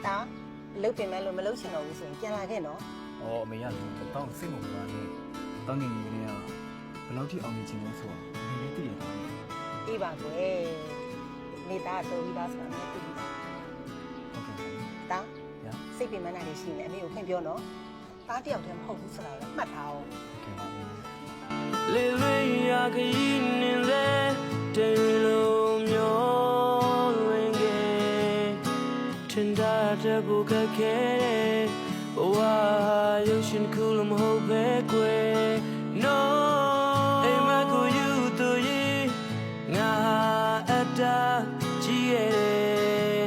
တာလုတ်ပြင်မဲ့လို့မလုတ်ချင်တော့ဘူးဆိုရင်ပြန်လာခဲ့နော်哦，没呀，当时我们呢，当年你们呀，不老提熬夜情况说，没没对呀。အေးပါကွယ်မိသားတော်ပြီးသားဆိုတာနဲ့တူတာ OK。တာ 呀。စိတ်ပင်မနာနေရှိနေအမေကိုခွင့်ပြောနော်တားတယောက်တည်းမဟုတ်ဘူးဆိုတာလည်းမှတ်ထားအောင် OK ပါ。လေလွေရခရီးနေတဲ့တေလိုမျိုးတွင်ကထင်တာတဲ့ကိုခက်ခဲတဲ့ဘဝရုပ်ရှင်ခုလိုမဟုတ်ပဲကွယ် No အိမ်မကိုယူသူရင်ငါအတားကြည့်ရဲ့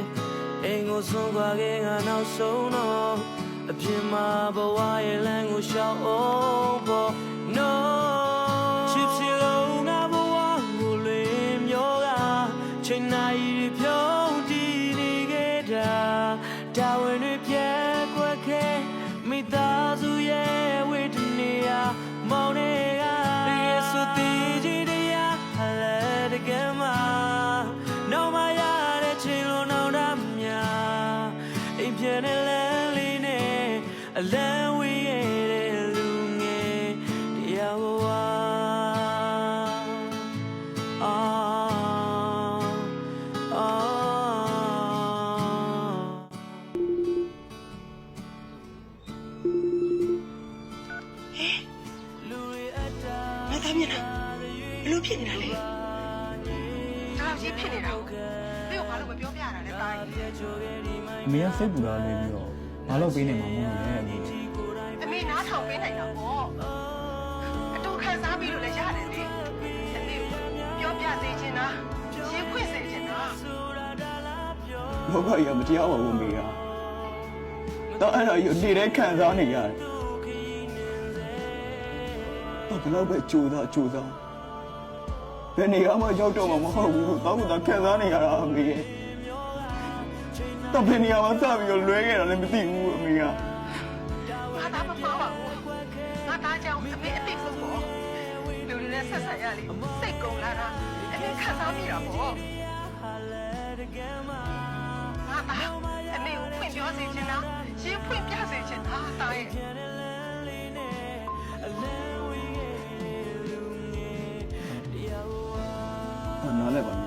အိမ်ကိုဆုံးခွာခဲ့ငါနောက်ဆုံးတော့အပြင်မှာဘဝရဲ့လမ်းကိုရှောက်အောင်ပေါ့ Noချိန်နိုင်ပြုံးတည်နေခဲ့တာတာဝန်တွေပြဲကွက်ခဲမိသားစုရဲ့ဝေဒနာမောင်တွေကယေစုတည်ကြည်တရားဟာလည်းတကယ်မှနောက်မရတဲ့ချိန်လုံးနောက်တာများအိမ်ပြန်တဲ့လမ်းလေးနဲ့အလန်းဝေးရဲ့လူငယ်တရားဝါငါသားမျက်နှာဘလို့ဖြစ်နေတာလဲဒါကြီးဖြစ်နေတာကိုသေကိုဘာလို့မပြောပြရတာလဲတာကြီးအမေကစိတ်ပူတာနေပြီးတော့မလုပ်ပေးနိုင်မှာမဟုတ်နဲ့အမေ အမေနားထောင်ပေးနိုင်တာပေါ့အတူခံစားပြီးလို့လည်းရတယ်လေအမေပြောပြစေချင်တာရှင်းဖွင့်စေချင်တာ လောကကြီးကမတရားပါဘူးအမေကတော့အဲ့ဒါကြီးနေတဲ့ခံစားနေရတယ်တော့ဘယ်တော့ပဲကြိုးစားဘယ်နေရာမှရောက်တော့မှမဟုတ်ဘူးတောင်းတာခံစားနေရတာအမေတော့ဘယ်နေရာမှစပြီးတော့လွဲခဲ့တာလည်းမသိဘူးအမေက ငါသားမမှားပါဘူးငါသားကြောင့်အမေအပြစ်ဆုံးပေါ့လူတွေနဲ့ဆက်ဆံရလေစိတ်ကုန်လာတာအမေခံစားမိတာပေါ့ငါသားအမေကိုဖွင့်ပြောစေချင်တာရှင်းဖွင့်ပြစေချင်တာတာရဲ့နားလဲပါ